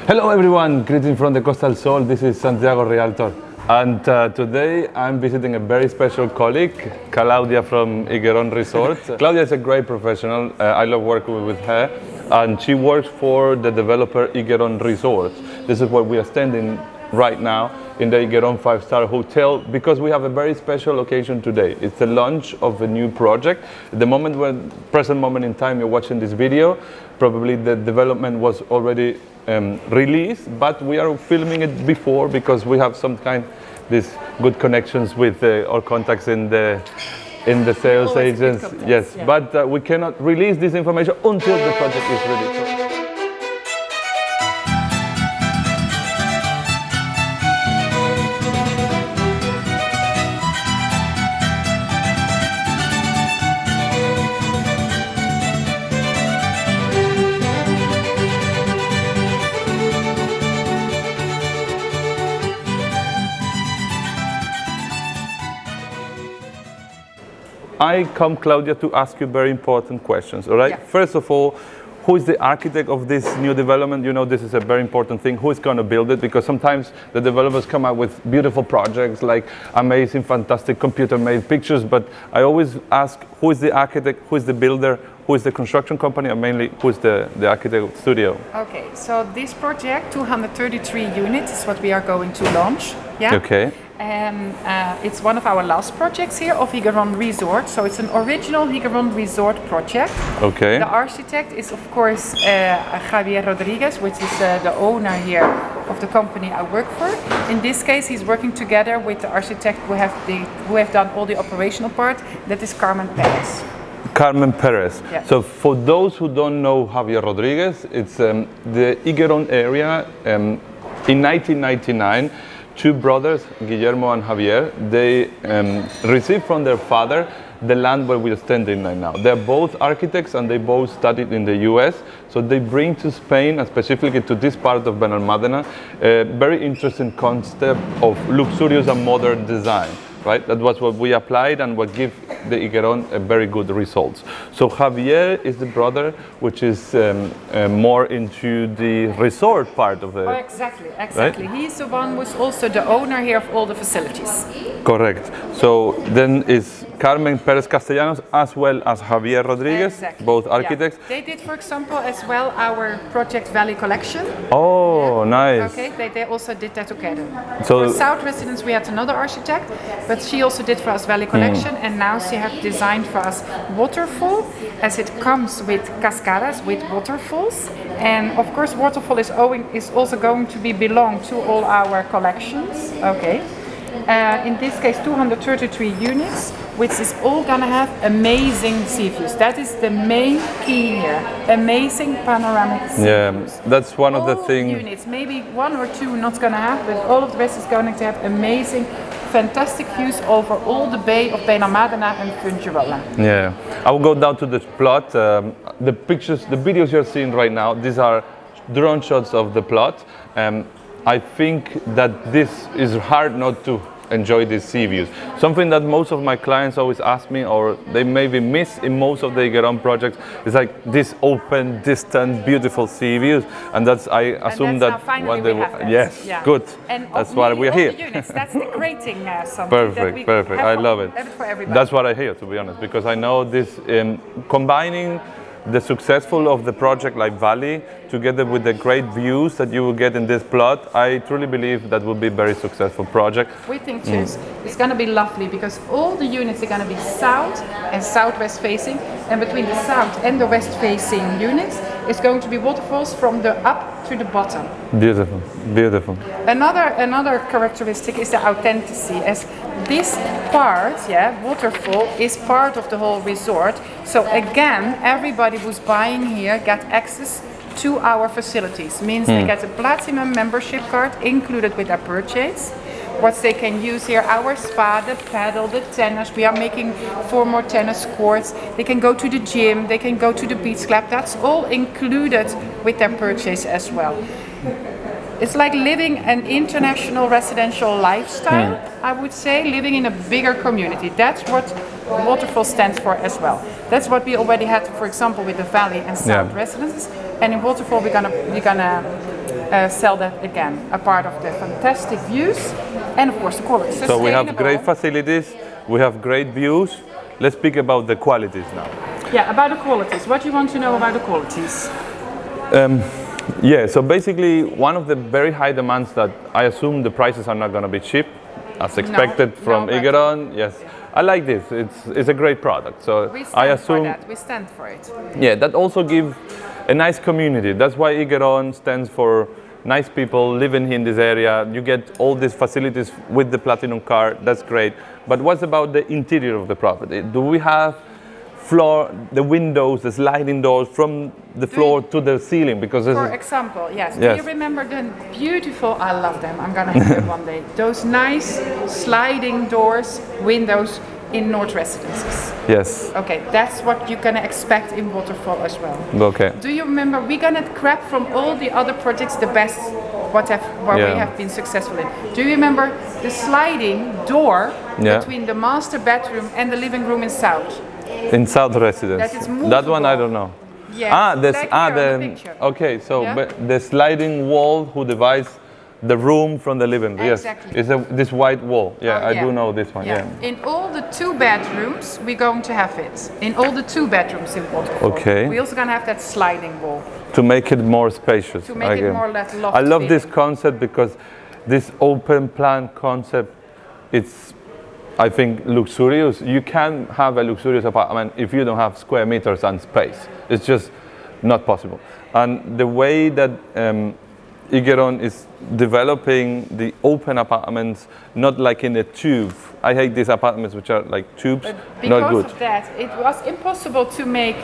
Hello everyone, greetings from the Costa del Sol. This is Santiago Realtor. And today I'm visiting a very special colleague, Claudia from Higueron Resort. Claudia is a great professional. I love working with her. And she works for the developer Higueron Resort. This is where we are standing right now in the Higueron 5-star hotel because we have a very special occasion today. It's the launch of a new project. At the present moment in time you're watching this video, probably the development was already released, but we are filming it before because we have these good connections with our contacts in the sales agents. Yes, yeah. But we cannot release this information until the project is ready. I come, Claudia, to ask you very important questions, all right? Yeah. First of all, who is the architect of this new development? You know, this is a very important thing. Who is going to build it? Because sometimes the developers come out with beautiful projects, like amazing, fantastic computer-made pictures, but I always ask, who is the architect, who is the builder, who is the construction company, and mainly, who is the architect studio? Okay, so this project, 233 units, is what we are going to launch. Yeah. Okay. It's one of our last projects here of Higueron Resort. So it's an original Higueron Resort project. Okay. The architect is, of course, Javier Rodriguez, which is the owner here of the company I work for. In this case, he's working together with the architect who have done all the operational part. That is Carmen Perez. Carmen Perez. Yeah. So for those who don't know Javier Rodriguez, it's the Higueron area. In 1999, two brothers, Guillermo and Javier, they received from their father the land where we are standing right now. They're both architects and they both studied in the US. So they bring to Spain, and specifically to this part of Benalmádena, a very interesting concept of luxurious and modern design. Right? That was what we applied and what gave the Higueron a very good results. So Javier is the brother, which is more into the resort part of the... Oh, exactly. Right? He's the one who's also the owner here of all the facilities. Correct. So then is Carmen Perez Castellanos as well as Javier Rodriguez, exactly. Both architects. Yeah. They did, for example, as well our Project Valley collection. Oh, yeah. Nice. Okay, they also did that together. So for South Residence, we had another architect, but she also did for us Valley collection, and now she has designed for us Waterfall, as it comes with cascadas, with waterfalls, and of course Waterfall is also going to belong to all our collections. Okay. In this case, 233 units, which is all gonna have amazing sea views. That is the main key here. Amazing panoramic sea views. That's one of the things. Units, maybe one or two not gonna have, but all of the rest is going to have amazing, fantastic views over all the bay of Benalmádena and Fuengirola. Yeah, I will go down to the plot. The pictures, the videos you're seeing right now, these are drone shots of the plot. I think that this is hard not to enjoy these sea views. Something that most of my clients always ask me, or they maybe miss in most of the Higueron projects, is like this open, distant, beautiful sea views, and that's assume that what they have. Yes, yeah. Good. And that's why we're here. Units, that's the great thing. Perfect. I love it. For everybody. That's what I hear, to be honest, because I know this combining the successful of the project like Valley together with the great views that you will get in this plot, I truly believe that will be a very successful project. We think too. It's going to be lovely because all the units are going to be south and southwest facing, and between the south and the west facing units is going to be waterfalls from the up to the bottom. Beautiful, beautiful. Another characteristic is the authenticity, as this part, waterfall, is part of the whole resort. So again, everybody who's buying here get access to our facilities. Means they get a platinum membership card included with their purchase. What they can use here, our spa, the paddle, the tennis. We are making 4 more tennis courts. They can go to the gym, they can go to the beach club. That's all included with their purchase as well. It's like living an international residential lifestyle, I would say, living in a bigger community. That's what Waterfall stands for as well. That's what we already had, for example, with the Valley and South Residences. And in Waterfall, we're gonna sell that again. A part of the fantastic views and of course the quality. So we have great facilities, we have great views. Let's speak about the qualities now. Yeah, about the qualities. What do you want to know about the qualities? Yeah, so basically one of the very high demands that I assume the prices are not going to be cheap, as expected from Higueron. Yes, I like this. It's a great product. So I assume we stand for it. Yeah, that also gives a nice community. That's why Higueron stands for nice people living in this area. You get all these facilities with the platinum card. That's great. But what's about the interior of the property? Do we have the windows, the sliding doors from the floor to the ceiling? Because for example, yes. Do you remember the beautiful, I love them, I'm gonna have them one day, those nice sliding doors, windows in North residences? Yes. Okay, that's what you're gonna expect in Waterfall as well. Okay. Do you remember, we're gonna grab from all the other projects the best what we have been successful in. Do you remember the sliding door between the master bedroom and the living room in South? In South Residence. That is movable. That one I don't know. Yes. Okay, so the sliding wall who divides the room from the living room. Exactly. Yes, it's this white wall. Yeah, I do know this one. Yeah. In all the 2 bedrooms, we're going to have it. In all the 2 bedrooms in Waterfall. Okay. We're also going to have that sliding wall. To make it more spacious. To make it more like loft. I love this concept because this open plan concept, it's, I think, luxurious. You can't have a luxurious apartment if you don't have square meters and space. It's just not possible. And the way that Higueron is developing the open apartments, not like in a tube. I hate these apartments which are like tubes, not good. Because of that, it was impossible to make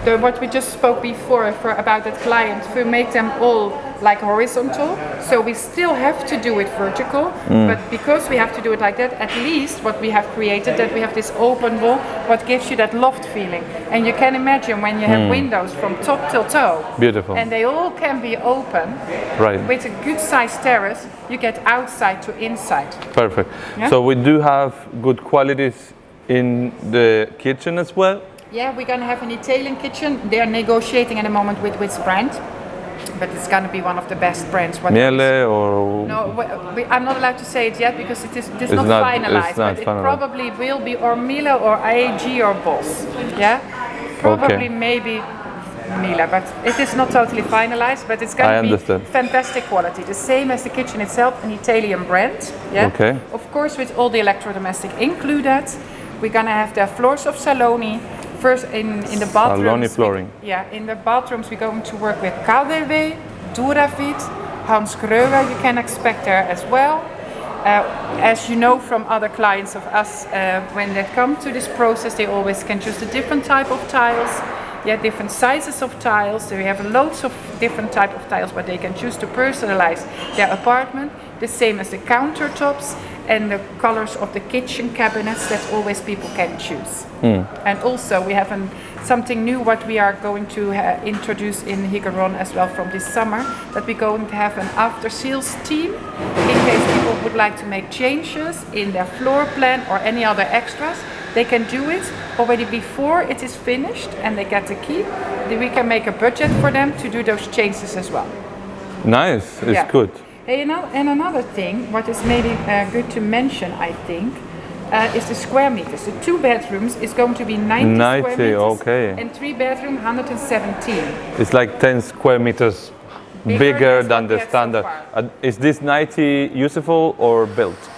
what we just spoke before about that client, we make them all like horizontal, so we still have to do it vertical, but because we have to do it like that, at least what we have created, that we have this open wall, what gives you that loft feeling. And you can imagine when you have windows from top till toe, beautiful, and they all can be open, right, with a good sized terrace, you get outside to inside. Perfect. Yeah? So we do have good qualities in the kitchen as well. Yeah, we're going to have an Italian kitchen. They are negotiating at the moment with which brand, but it's going to be one of the best brands. Miele or? No, I'm not allowed to say it yet because it is not finalized, but it probably will be or Miele or AEG or Boss. Yeah, probably maybe Miele, but it is not totally finalized, but it's going to be fantastic quality. The same as the kitchen itself, an Italian brand. Yeah, okay. Of course, with all the electrodomestic included. We're going to have the floors of Saloni. First in the bathrooms. Saloni flooring. In the bathrooms we're going to work with KDW, Duravit, Hans Greuwer, you can expect there as well. As you know from other clients of us, when they come to this process, they always can choose a different type of tiles. Different sizes of tiles. So we have loads of different type of tiles, but they can choose to personalize their apartment. The same as the countertops and the colors of the kitchen cabinets that always people can choose. And also we have something new what we are going to introduce in Higueron as well from this summer, that we're going to have an after sales team in case people would like to make changes in their floor plan or any other extras. They can do it already before it is finished and they get the key. We can make a budget for them to do those changes as well. Nice, it's good. And another thing, what is maybe good to mention, I think, is the square meters. The 2 bedrooms is going to be 90 square meters, okay. And 3 bedroom 117. It's like 10 square meters bigger than the standard. So is this 90 useful or built?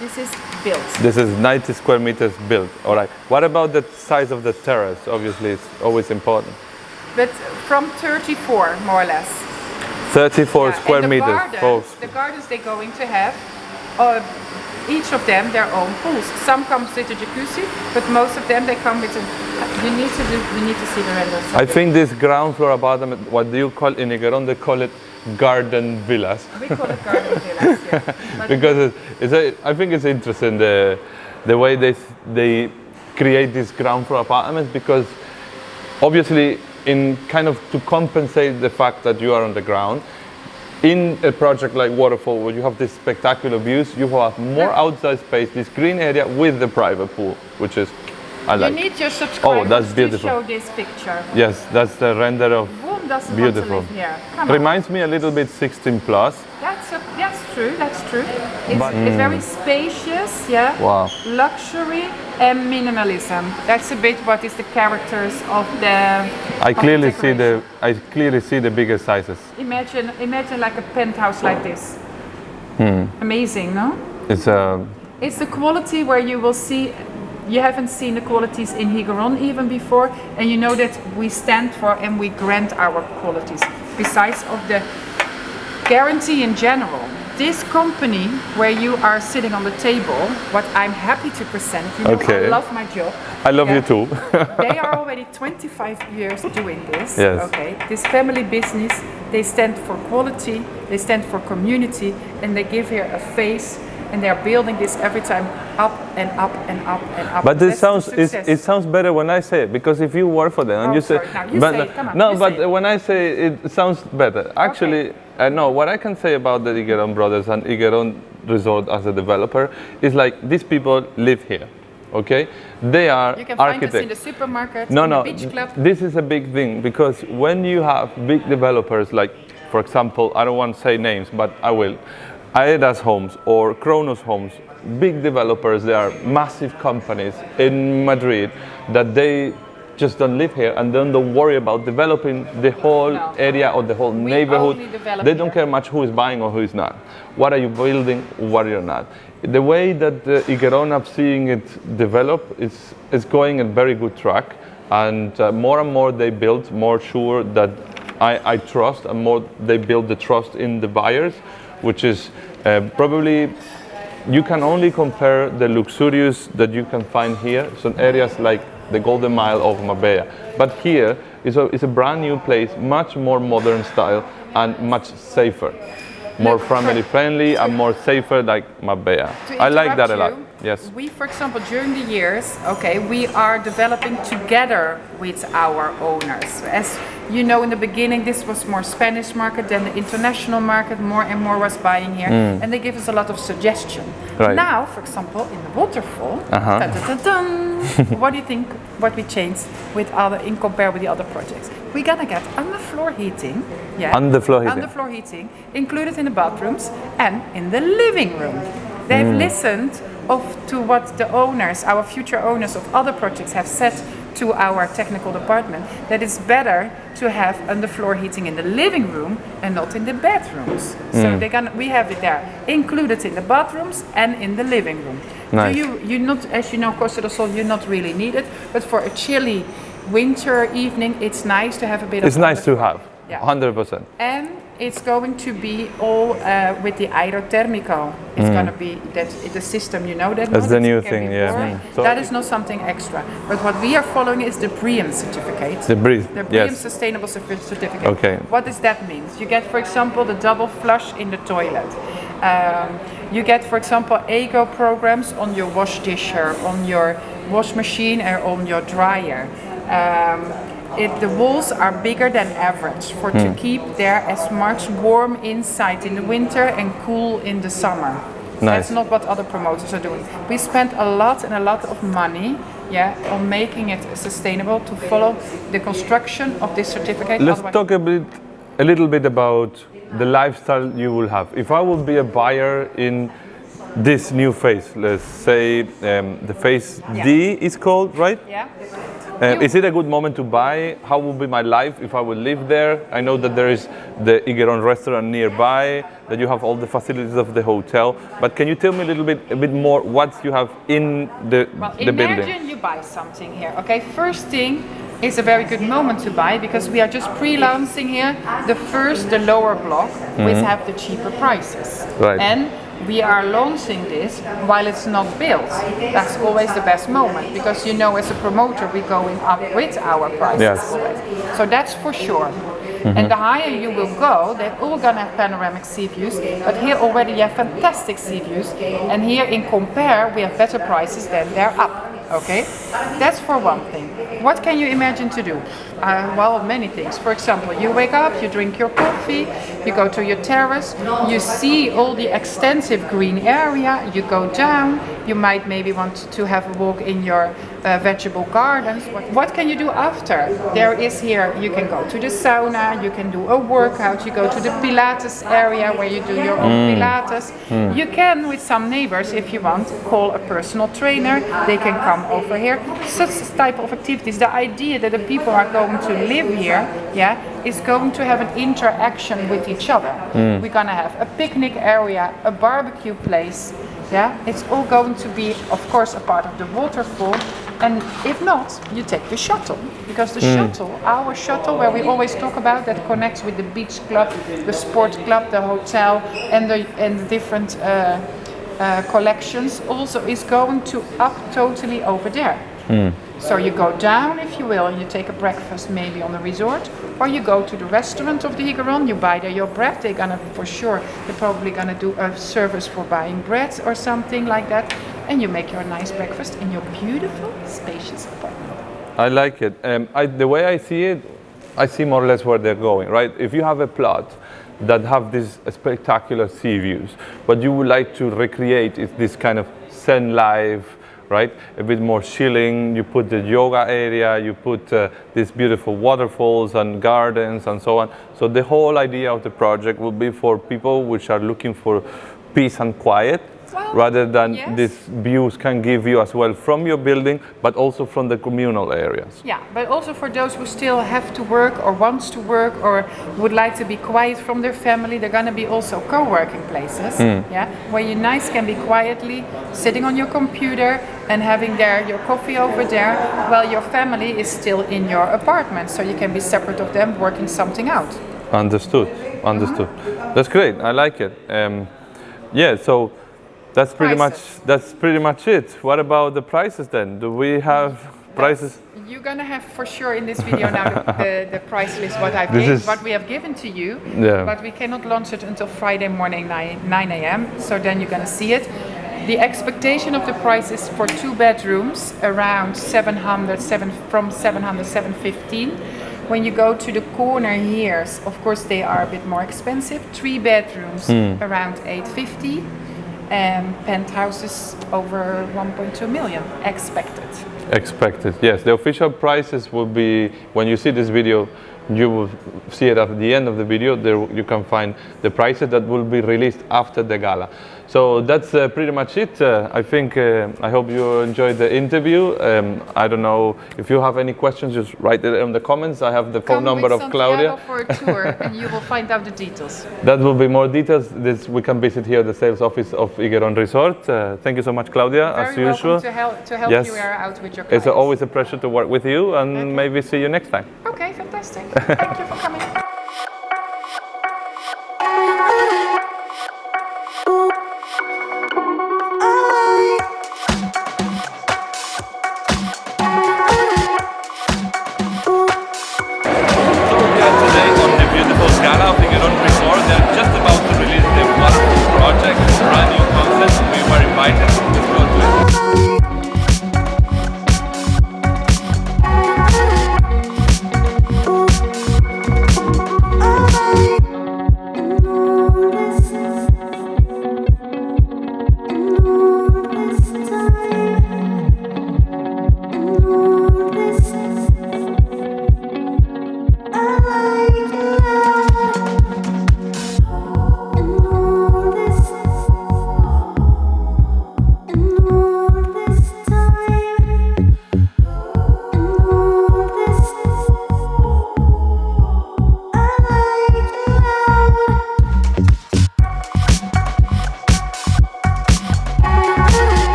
This is built. This is 90 square meters built. All right. What about the size of the terrace? Obviously, it's always important. But from 34, more or less. 34 square meters. The gardens they're going to have, each of them their own pools. Some come with a jacuzzi, but most of them they come with a. You need to see the renders. I think this ground floor apartment, what do you call in Higueron? They call it garden villas. We call it garden villas, yeah. Because I think it's interesting the way they create these ground floor apartments, because obviously in kind of to compensate the fact that you are on the ground, in a project like Waterfall where you have these spectacular views, you have more outside space, this green area with the private pool, which is, I like. You need your subscribers that's beautiful. to show this picture. Yes, that's the render of doesn't Beautiful. want to live here? Come on. Reminds me a little bit 16 plus. That's true. That's true. It's very spacious, yeah. Wow. Luxury and minimalism. That's a bit what is the characters of the. I of clearly the see the bigger sizes. Imagine like a penthouse like this. Amazing, no? It's the quality where you will see. You haven't seen the qualities in Higueron even before, and you know that we stand for and we grant our qualities. Besides of the guarantee in general, this company where you are sitting on the table, what I'm happy to present, you know, I love my job. I love you too. They are already 25 years doing this. Yes. Okay, this family business, they stand for quality, they stand for community, and they give here a face. And they are building this every time up and up and up and up. But it sounds better when I say it, because if you work for them and you say, when I say it sounds better. Actually, no. What I can say about the Higueron brothers and Higueron Resort as a developer is like these people live here. Okay, they are you can architects. Find us in the supermarket, no, in the beach club. This is a big thing, because when you have big developers like, for example, I don't want to say names, but I will. Aedas Homes or Kronos Homes, big developers, they are massive companies in Madrid that they just don't live here and then don't worry about developing the whole area or the whole neighborhood. They don't care much who is buying or who is not. What are you building, what you're not. The way that Higueron are seeing it develop is going a very good track, and more they build, more sure that I trust, and more they build the trust in the buyers, which is probably, you can only compare the luxurious that you can find here, some areas like the Golden Mile of Marbella. But here is a brand new place, much more modern style and much safer. More family friendly and more safer like Marbella. I like that a lot. Yes. We, for example, during the years, we are developing together with our owners. As you know, in the beginning, this was more Spanish market, then the international market, more and more was buying here, and they give us a lot of suggestion. Right. Now, for example, in the Waterfall, what do you think? What we changed with in compare with the other projects? We're gonna get underfloor heating. Yeah. Underfloor heating included in the bathrooms and in the living room. They've listened to what the owners, our future owners of other projects have said to our technical department, that it's better to have underfloor heating in the living room and not in the bedrooms. So we have it there, included in the bathrooms and in the living room. Nice. So you not, as you know, Costa del Sol, you not really need it, but for a chilly winter evening, it's nice to have a bit of. It's nice to have. Yeah. 100%. And it's going to be all with the aerothermical. It's going to be the system, you know that. That's the new thing, yeah. So that is not something extra. But what we are following is the BREEAM certificate. The BREEAM, BREEAM Sustainable Certificate. Okay. What does that mean? You get, for example, the double flush in the toilet. You get, for example, eco programs on your wash disher, on your wash machine, or on your dryer. The walls are bigger than average to keep there as much warm inside in the winter and cool in the summer. Nice. That's not what other promoters are doing. We spent a lot of money on making it sustainable to follow the construction of this certificate. Let's talk a little bit about the lifestyle you will have. If I would be a buyer in this new phase, let's say the phase D is called, right? Yeah. Is it a good moment to buy? How would be my life if I would live there? I know that there is the Higueron Restaurant nearby, that you have all the facilities of the hotel. But can you tell me a bit more what you have in the building? Imagine you buy something here. Okay, first thing is a very good moment to buy, because we are just pre-launching here the lower block, which have the cheaper prices. Right. And we are launching this while it's not built. That's always the best moment, because as a promoter we're going up with our prices. Yes. Always. So that's for sure. And the higher you will go, they're all gonna have panoramic sea views, but here already you have fantastic sea views, and here in compare we have better prices than they're up. Okay, that's for one thing. What can you imagine to do? Many things. For example, you wake up, you drink your coffee, you go to your terrace, you see all the extensive green area, you go down, you might maybe want to have a walk in your vegetable gardens. What can you do after? There is here, you can go to the sauna, you can do a workout, you go to the Pilates area where you do your own Pilates. You can, with some neighbors, if you want, call a personal trainer. They can come over here. Such type of activities. The idea that the people are going to live here, is going to have an interaction with each other. We're gonna have a picnic area, a barbecue place. It's all going to be, of course, a part of the waterfall. And if not, you take the shuttle, because the shuttle, our shuttle, where we always talk about, that connects with the beach club, the sport club, the hotel, and the different collections, also is going to up totally over there. So you go down, if you will, and you take a breakfast maybe on the resort, or you go to the restaurant of the Higueron, you buy there your bread. They're probably gonna do a service for buying bread or something like that, and you make your nice breakfast in your beautiful, spacious apartment. I like it. The way I see it, I see more or less where they're going, right? If you have a plot that have these spectacular sea views, what you would like to recreate is this kind of Zen life, right? A bit more chilling. You put the yoga area, you put these beautiful waterfalls and gardens and so on. So the whole idea of the project will be for people which are looking for peace and quiet, rather than these views can give you as well from your building, but also from the communal areas. Yeah, but also for those who still have to work or wants to work or would like to be quiet from their family, they're going to be also co-working places, where you can be quietly sitting on your computer and having your coffee over there while your family is still in your apartment, so you can be separate of them working something out. Understood. That's great. I like it. So that's pretty much it. What about the prices then? Do we have prices? You're gonna have for sure in this video now the price list what we have given to you. But we cannot launch it until Friday morning 9 a.m. So then you're gonna see it. The expectation of the price is for 2 bedrooms around 715. When you go to the corner here, of course they are a bit more expensive. 3 bedrooms around 850. And penthouses over 1.2 million expected. Yes. The official prices will be, when you see this video, you will see it at the end of the video. There you can find the prices that will be released after the gala. So that's pretty much it. I hope you enjoyed the interview. I don't know if you have any questions, just write it in the comments. I have the phone number of Claudia. For a tour and you will find out the details. That will be more details. We can visit here the sales office of Higueron Resort. Thank you so much, Claudia, as usual. To help you out with your clients. It's always a pleasure to work with you, and maybe see you next time. Okay, fantastic. Thank you for coming.